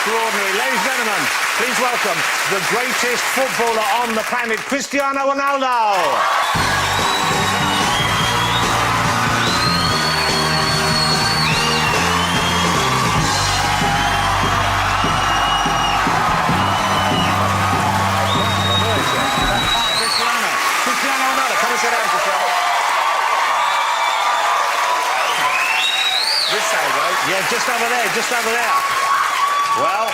extraordinary. Ladies and gentlemen, please welcome the greatest footballer on the planet, Cristiano Ronaldo. This side, right? Yeah, just over there, just over there. Well.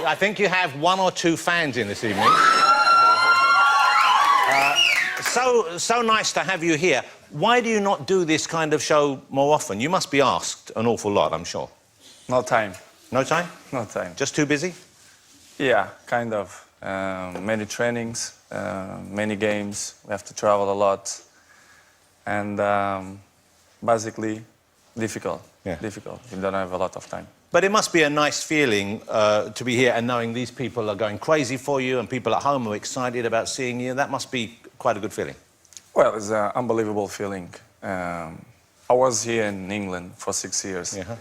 I think you have one or two fans in this evening. So nice to have you here. Why do you not do this kind of show more often? You must be asked an awful lot, I'm sure. No time. No time? No time. Just too busy? Yeah, kind of. Many trainings, many games. We have to travel a lot. And basically, difficult. Yeah. Difficult. We don't have a lot of time. But it must be a nice feeling to be here and knowing these people are going crazy for you and people at home are excited about seeing you. That must be quite a good feeling. Well, it's an unbelievable feeling. I was here in England for 6 years. Yeah.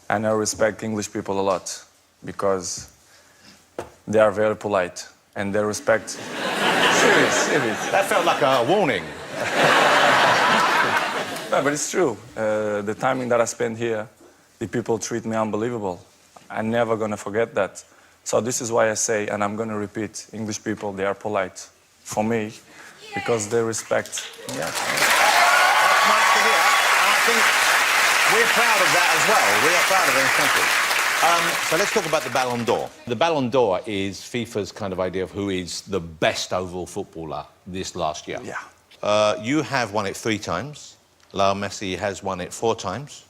And I respect English people a lot because they are very polite and they respect... Serious. That felt like a warning. No, but it's true. The timing that I spent here, the people treat me unbelievable. I'm never going to forget that. So this is why I say, and I'm going to repeat, English people, they are polite for me because they respect. Yeah. That's nice to hear. And I think we're proud of that as well. We are proud of it in country. So let's talk about the Ballon d'Or. The Ballon d'Or is FIFA's kind of idea of who is the best overall footballer this last year. Yeah. You have won it 3 times. Lionel Messi has won it 4 times.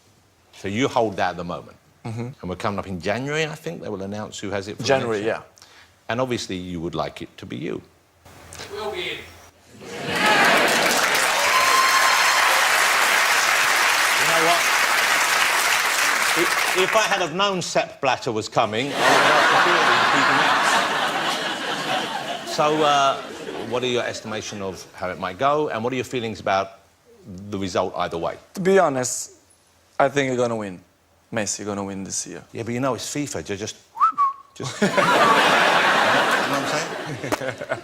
So you hold that at the moment. And we're coming up in January, I think. They will announce who has it for January, the next year. yeah. And obviously you would like it to be you. Will be. You know what? If I had have known Sepp Blatter was coming, I would have to keep him out. So, what are your estimation of how it might go, and what are your feelings about the result either way? To be honest, I think you're going to win. Messi going to win this year. Yeah, but you know, it's FIFA. You're just... You know what I'm saying?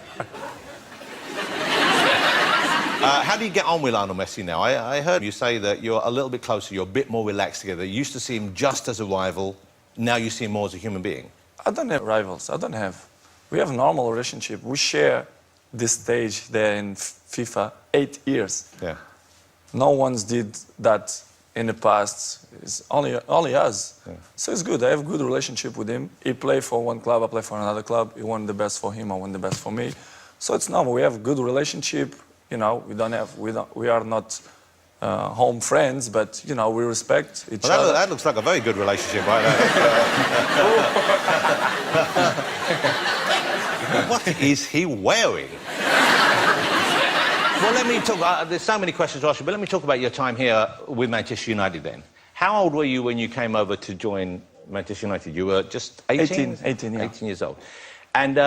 How do you get on with Lionel Messi now? I heard you say that you're a little bit closer, you're a bit more relaxed together. You used to see him just as a rival, now you see him more as a human being. I don't have rivals, I don't have. We have a normal relationship. We share this stage there in FIFA 8 years. Yeah. No one's did that in the past. It's only us. Yeah. So it's good. I have a good relationship with him. He play for one club, I play for another club. He want the best for him, I want the best for me. So it's normal. We have a good relationship. You know, we are not home friends, but you know, we respect each other. That looks like a very good relationship, right there. What is he wearing? Well, let me talk. There's so many questions to ask you, but let me talk about your time here with Manchester United then. How old were you when you came over to join Manchester United? You were just 18? 18, yeah. 18 years old. And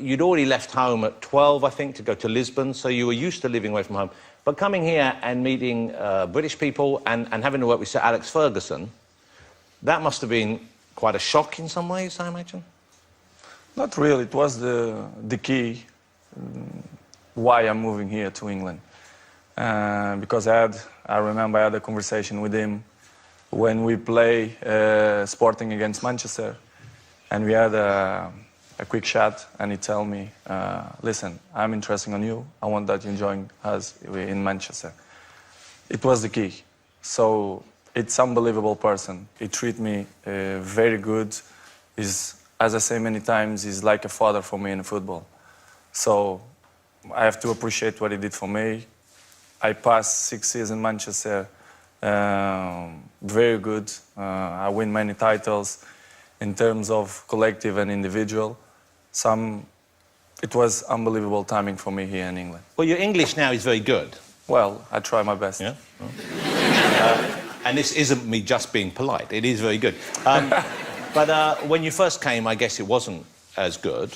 you'd already left home at 12, I think, to go to Lisbon, so you were used to living away from home. But coming here and meeting British people and having to work with Sir Alex Ferguson, that must have been quite a shock in some ways, I imagine? Not really. It was the key why I'm moving here to England. Because I remember I had a conversation with him when we play Sporting against Manchester, and we had a quick chat, and he told me, listen, I'm interested in you. I want that you join us in Manchester. It was the key. So it's unbelievable person. He treat me very good. He's, as I say many times, he's like a father for me in football. So I have to appreciate what he did for me. I passed 6 years in Manchester, very good. I win many titles in terms of collective and individual. It was unbelievable timing for me here in England. Well, your English now is very good. Well, I try my best. Yeah? And this isn't me just being polite. It is very good. But when you first came, I guess it wasn't as good.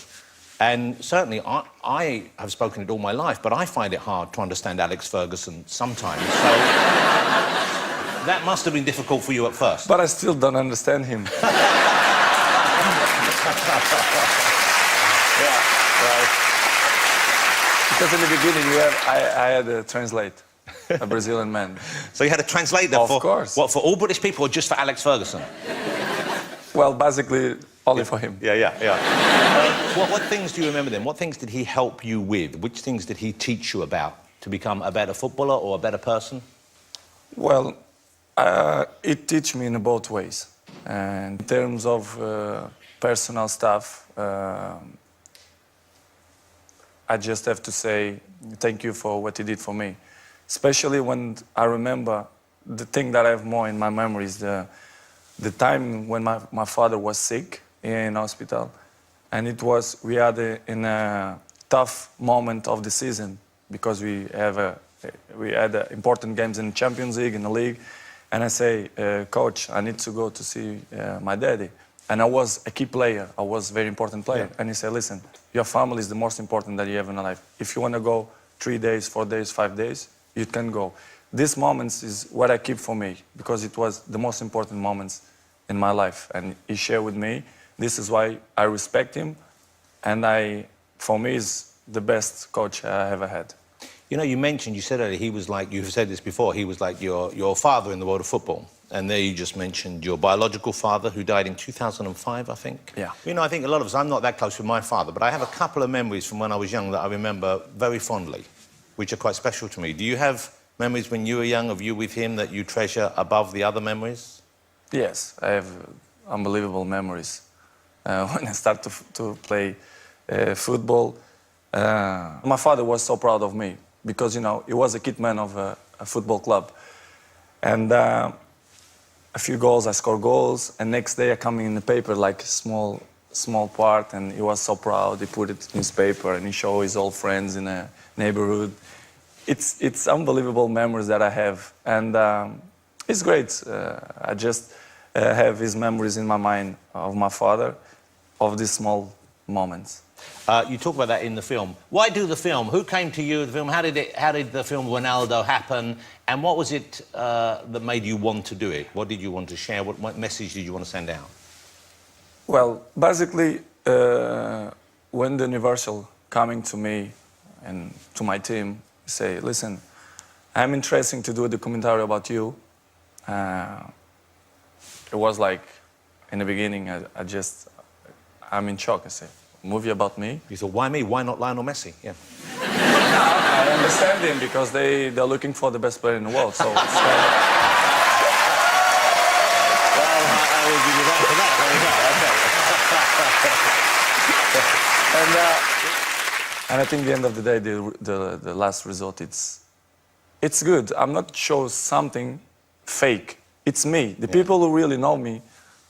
And certainly, I have spoken it all my life, but I find it hard to understand Alex Ferguson sometimes. So that must have been difficult for you at first. But I still don't understand him. Yeah, right. Because in the beginning, I had to translate, a Brazilian man. So you had to translate that Of for... course. What, for all British people or just for Alex Ferguson? Well, basically, only for him. Yeah. What things do you remember then? What things did he help you with? Which things did he teach you about to become a better footballer or a better person? Well, it teach me in both ways. And in terms of personal stuff, I just have to say thank you for what he did for me. Especially when I remember the thing that I have more in my memory is the time when my father was sick in hospital. And we had in a tough moment of the season because we had important games in the Champions League, in the league. And I say, coach, I need to go to see my daddy. And I was a key player. I was a very important player. Yeah. And he said, listen, your family is the most important that you have in your life. If you want to go 3 days, 4 days, 5 days, you can go. These moments is what I keep for me because it was the most important moments in my life. And he shared with me. This is why I respect him. And for me, is the best coach I ever had. You know, you said earlier, he was like, you've said this before, he was like your father in the world of football. And there you just mentioned your biological father, who died in 2005, I think. Yeah. You know, I think a lot of us, I'm not that close with my father, but I have a couple of memories from when I was young that I remember very fondly, which are quite special to me. Do you have memories when you were young of you with him that you treasure above the other memories? Yes, I have unbelievable memories. When I started to play football, my father was so proud of me because, you know, he was a kid man of a football club. And a few goals, I scored goals, and next day I come in the paper like a small part, and he was so proud. He put it in his paper and he showed his old friends in the neighborhood. It's unbelievable memories that I have, and it's great. I just have his memories in my mind of my father, of these small moments. You talk about that in the film. Why do the film? Who came to you with the film? How did the film Ronaldo happen? And what was it that made you want to do it? What did you want to share? What message did you want to send out? Well, basically, when the Universal coming to me and to my team, say, listen, I'm interested to do a documentary about you. It was like, in the beginning, I'm in shock. I said, movie about me? You thought, why me? Why not Lionel Messi? Yeah. I understand him because they're looking for the best player in the world. So it's Well, I will give you that for that. There you go. Okay. and I think at the end of the day, the last result, it's good. I'm not showing something fake. It's me. The people who really know me,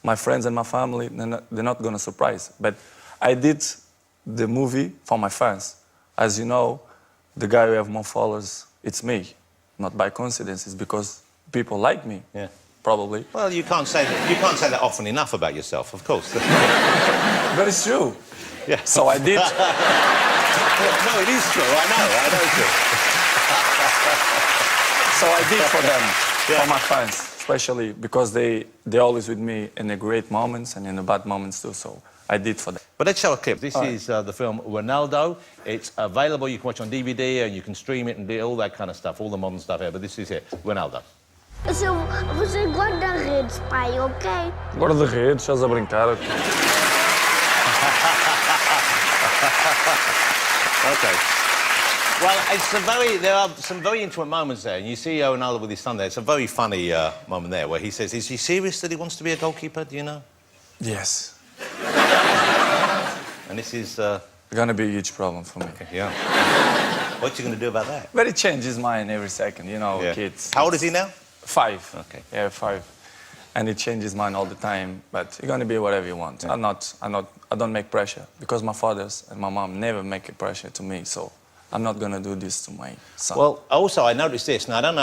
my friends and my family, they're not going to surprise. But I did the movie for my fans. As you know, the guy who have more followers, it's me. Not by coincidence, it's because people like me. Yeah. Probably. Well, you can't say that often enough about yourself, of course. But it's true. Yeah. So I did. No, it is true. I know it's true. So I did for them, for my fans, especially because they're always with me in the great moments and in the bad moments too. So I did for them. But let's show a clip. This is the film Ronaldo. It's available. You can watch on DVD and you can stream it and do all that kind of stuff, all the modern stuff here. But this is it, Ronaldo. Você guarda-redes, pai, ok? Guarda-redes, estás a brincar. Okay. Well, there are some very intimate moments there. And you see Ronaldo with his son there. It's a very funny moment there where he says, is he serious that he wants to be a goalkeeper? Do you know? Yes. And this is... Going to be a huge problem for me. Okay, yeah. What are you going to do about that? But it changes mind every second, you know, kids. How old is he now? 5. Okay. Yeah, 5. And it changes mind all the time, but you're going to be whatever you want. Yeah. I don't make pressure because my fathers and my mom never make a pressure to me, so I'm not going to do this to my son. Well, also, I noticed this. Now, I don't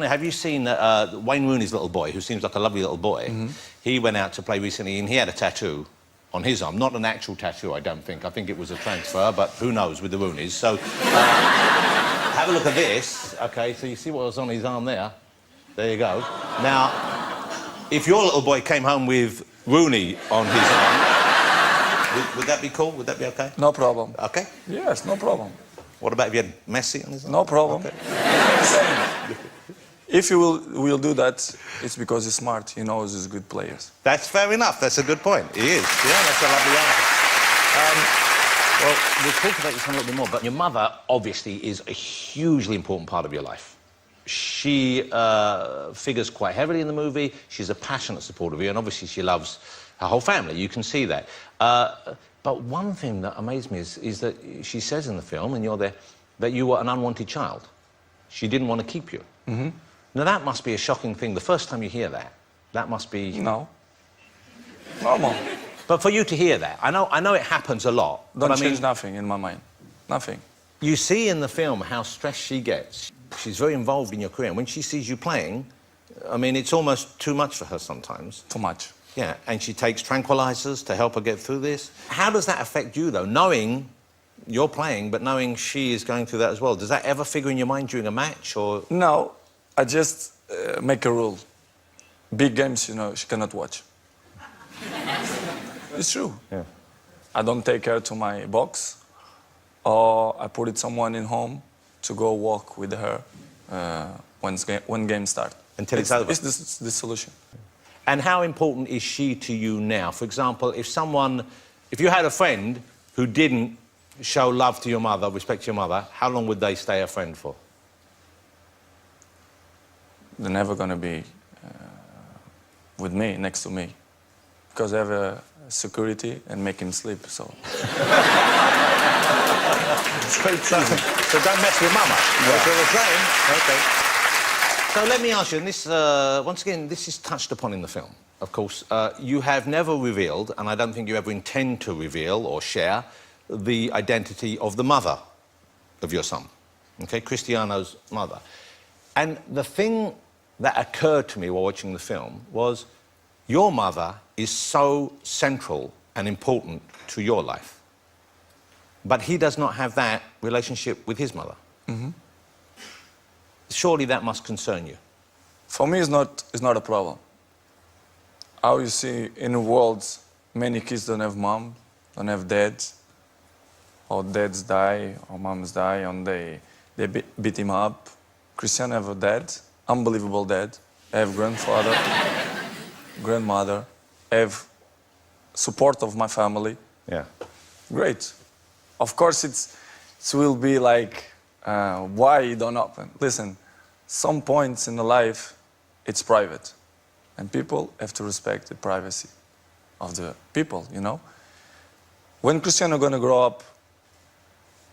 know, have you seen Wayne Rooney's little boy, who seems like a lovely little boy? Mm-hmm. He went out to play recently and he had a tattoo on his arm. Not an actual tattoo, I don't think. I think it was a transfer, but who knows with the Rooneys. So have a look at this. OK, so you see what was on his arm there? There you go. Now, if your little boy came home with Rooney on his arm, would that be cool? Would that be OK? No problem. OK? Yes, no problem. What about if you had Messi on his arm? No problem. Okay. If you will do that, it's because he's smart. He knows he's good players. That's fair enough. That's a good point. He is. Yeah, that's a lovely answer. Well, we'll talk about this a little bit more, but your mother, obviously, is a hugely important part of your life. She figures quite heavily in the movie. She's a passionate supporter of you, and obviously she loves her whole family. You can see that. But one thing that amazed me is that she says in the film, and you're there, that you were an unwanted child. She didn't want to keep you. Mm-hmm. Now, that must be a shocking thing. The first time you hear that, that must be... No. Normal. But for you to hear that, I know it happens a lot. Don't change nothing in my mind. Nothing. You see in the film how stressed she gets. She's very involved in your career. And when she sees you playing, I mean, it's almost too much for her sometimes. Too much. Yeah, and she takes tranquilizers to help her get through this. How does that affect you, though, knowing you're playing, but knowing she is going through that as well? Does that ever figure in your mind during a match, or...? No, I just make a rule. Big games, you know, she cannot watch. It's true. Yeah. I don't take her to my box, or I put it someone in home to go walk with her when game starts. Until it's over? It's the solution. And how important is she to you now? For example, if you had a friend who didn't show love to your mother, respect to your mother, how long would they stay a friend for? They're never going to be with me, next to me, because I have a security and make him sleep, so... So don't mess with mama. Yeah. That's what we're saying. Okay. So let me ask you, and this, once again, this is touched upon in the film, of course. You have never revealed, and I don't think you ever intend to reveal or share, the identity of the mother of your son, okay, Cristiano's mother. And the thing that occurred to me while watching the film was your mother is so central and important to your life. But he does not have that relationship with his mother. Mm-hmm. Surely that must concern you. For me, it's not a problem. How you see in the world, many kids don't have mom, don't have dads, or dads die, or moms die, and they beat him up. Cristiano have a dad, unbelievable dad. I have grandfather, grandmother, I have support of my family. Yeah. Great. Of course, it will be like, why it don't happen? Listen, some points in the life, it's private. And people have to respect the privacy of the people, you know? When Cristiano gonna grow up,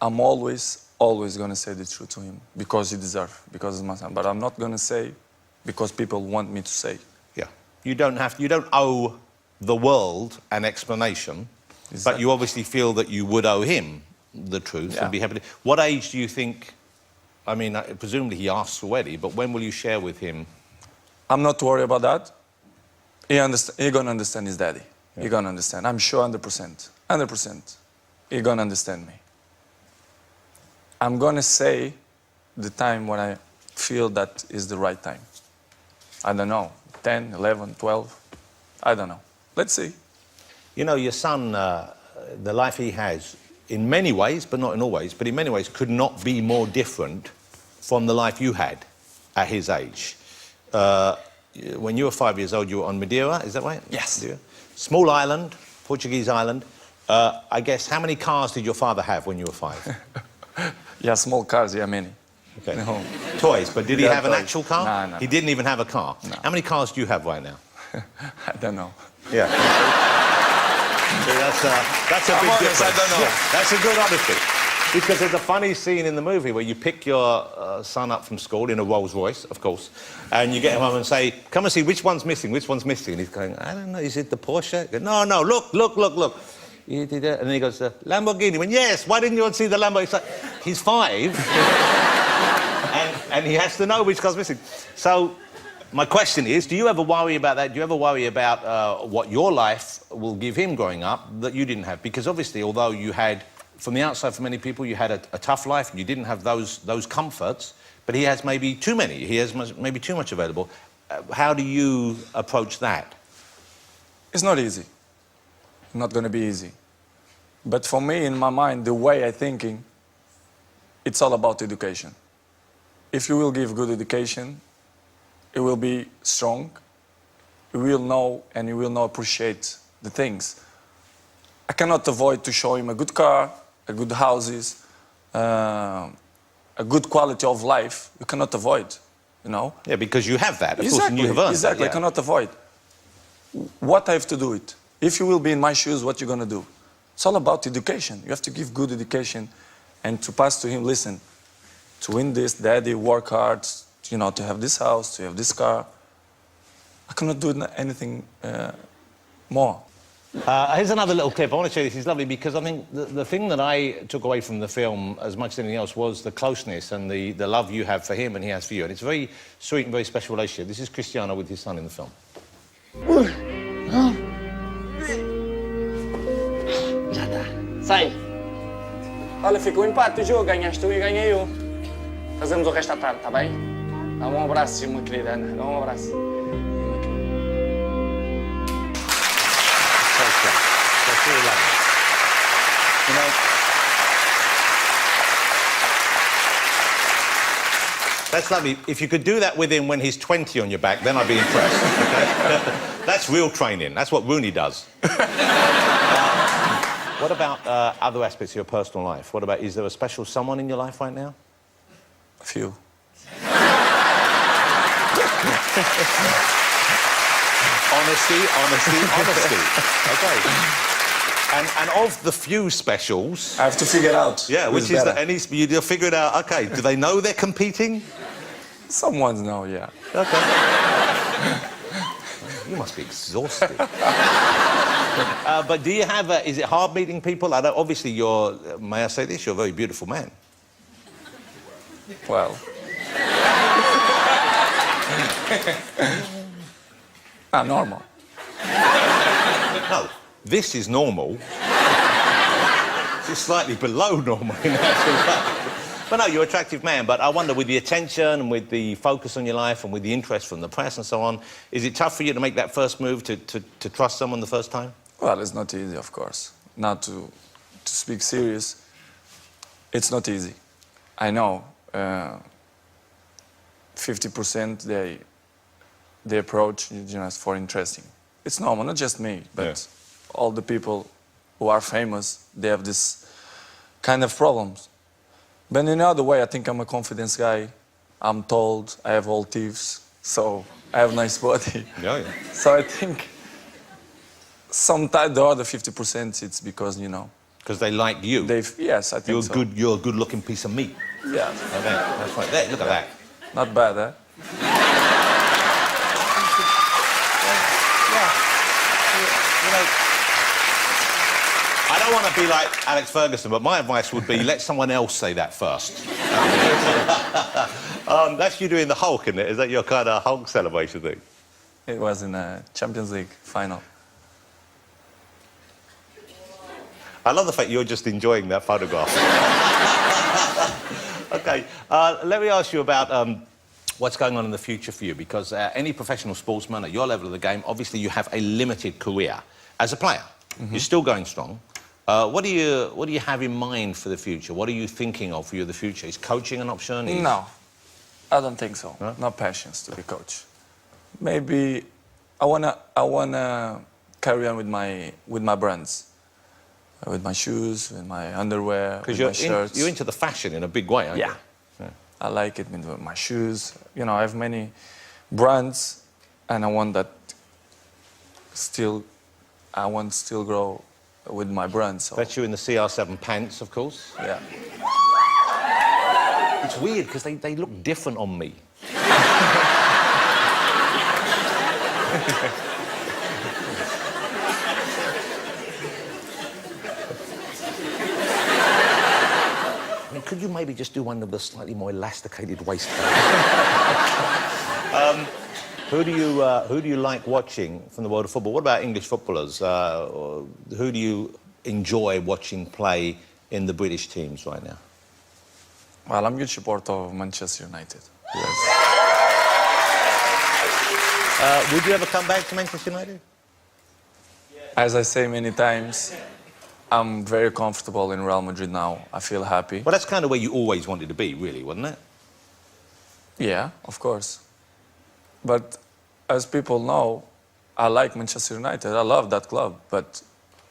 I'm always gonna say the truth to him because he deserves, because it's my son. But I'm not gonna say because people want me to say. Yeah. You don't owe the world an explanation, exactly. But you obviously feel that you would owe him the truth, yeah. And be happy to... What age do you think... I mean, presumably he asks already, but when will you share with him? I'm not worried about that. He's gonna understand his daddy. Yeah. He's gonna understand. I'm sure 100%. 100%. He's gonna understand me. I'm gonna say the time when I feel that is the right time. I don't know, 10, 11, 12, I don't know. Let's see. You know, your son, the life he has, in many ways, but not in all ways, but in many ways, could not be more different from the life you had at his age. When you were 5 years old, you were on Madeira, is that right? Yes. Madeira. Small island, Portuguese island. I guess, how many cars did your father have when you were 5? Yeah, small cars, yeah, many. Okay. No. Toys, but did he have an actual car? No. He didn't even have a car? No. How many cars do you have right now? I don't know. Yeah. That's a big difference. I don't know. Yeah, that's a good honesty. Because there's a funny scene in the movie where you pick your son up from school in a Rolls Royce, of course, and you get him home and say, come and see which one's missing, which one's missing. And he's going, I don't know, is it the Porsche? Goes, no, look. You did it. And then he goes, Lamborghini. He went, yes, why didn't you want to see the Lamborghini? Like, he's 5, and he has to know which car's missing. So My question is, do you ever worry about that? Do you ever worry about what your life will give him growing up that you didn't have? Because obviously, although you had, from the outside for many people, you had a tough life and you didn't have those comforts, but he has maybe too many. He has maybe too much available. How do you approach that? It's not easy. Not going to be easy. But for me, in my mind, the way I'm thinking, it's all about education. If you will give good education, it will be strong. You will know and you will not appreciate the things. I cannot avoid to show him a good car, a good houses, a good quality of life. You cannot avoid, you know. Yeah, because you have that, of exactly, course, and you have earned exactly. that, yeah. I cannot avoid. What I have to do it? If you will be in my shoes, what you're going to do? It's all about education. You have to give good education and to pass to him, listen, to win this, daddy, work hard, you know, to have this house, to have this car. I cannot do anything more. Here's another little clip. I want to show you this. It's lovely because I think the thing that I took away from the film as much as anything else was the closeness and the love you have for him and he has for you. And it's a very sweet and very special relationship. This is Cristiano with his son in the film. Já tá. Sai. Olha, fica o empate do jogo. Ganhaste tu e ganhei eu. Fazemos o resto à tarde, tá bem? Dá um abraço, minha querida Ana. Dá um abraço. That's really lovely. You know, that's lovely. If you could do that with him when he's 20 on your back, then I'd be impressed. Okay? That's real training. That's what Rooney does. What about other aspects of your personal life? What about, is there a special someone in your life right now? A few. Honesty. Okay. And of the few specials... I have to figure it out. Yeah, which is that, and you'll figure it out. Okay, do they know they're competing? Some ones know, yeah. Okay. You must be exhausted. But do you have is it hard meeting people? Obviously, may I say this, you're a very beautiful man. Well. Normal. No, this is normal. It's slightly below normal in actual fact. But no, you're an attractive man. But I wonder, with the attention and with the focus on your life and with the interest from the press and so on, is it tough for you to make that first move, to trust someone the first time? Well, it's not easy, of course. Not to speak serious, it's not easy. I know 50% they approach just for interesting. It's normal, not just me, but all the people who are famous, they have this kind of problems. But in another way, I think I'm a confidence guy. I'm told I have all teeth, so I have a nice body. Yeah. So I think sometimes the other 50%, it's because, you know. Because they like you. Yes, I think so. You're a good-looking piece of meat. Yeah. Okay, that's right. There, look at that. Not bad, huh? You know, I don't want to be like Alex Ferguson, but my advice would be let someone else say that first. That's you doing the Hulk, isn't it? Is that your kind of Hulk celebration thing? It was in a Champions League final. I love the fact you're just enjoying that photograph. Okay, let me ask you about what's going on in the future for you, because any professional sportsman at your level of the game, obviously you have a limited career as a player. Mm-hmm. You're still going strong. What do you have in mind for the future? What are you thinking of for the future? Is coaching an option? No, I don't think so. No? No passions to be coach. Maybe I wanna carry on with my brands. With my shoes, with my underwear, with my shirts. You're into the fashion in a big way, aren't you? Yeah. I like it with my shoes. You know, I have many brands, and I want still grow with my brands. So. That's you in the CR7 pants, of course. Yeah. It's weird because they look different on me. Could you maybe just do one of the slightly more elasticated waistbands? Who do you like watching from the world of football? What about English footballers? Who do you enjoy watching play in the British teams right now? Well, I'm a huge supporter of Manchester United. Yes. Would you ever come back to Manchester United? As I say many times, I'm very comfortable in Real Madrid now. I feel happy. Well, that's kind of where you always wanted to be, really, wasn't it? Yeah, of course. But as people know, I like Manchester United. I love that club. But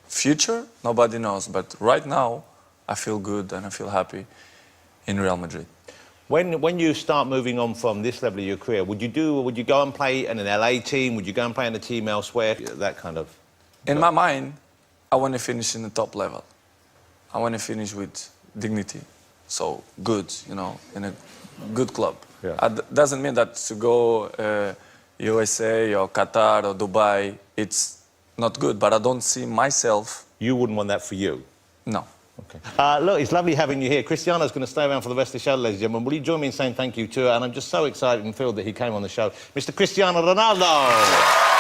future, nobody knows. But right now, I feel good and I feel happy in Real Madrid. When you start moving on from this level of your career, would you go and play in an LA team? Would you go and play in a team elsewhere? That kind of... In my mind, I want to finish in the top level. I want to finish with dignity. So good, you know, in a good club. Yeah. Doesn't mean that to go USA or Qatar or Dubai, it's not good, but I don't see myself... You wouldn't want that for you? No. Okay. Look, it's lovely having you here. Cristiano's going to stay around for the rest of the show, ladies and gentlemen. Will you join me in saying thank you to her? And I'm just so excited and thrilled that he came on the show. Mr. Cristiano Ronaldo!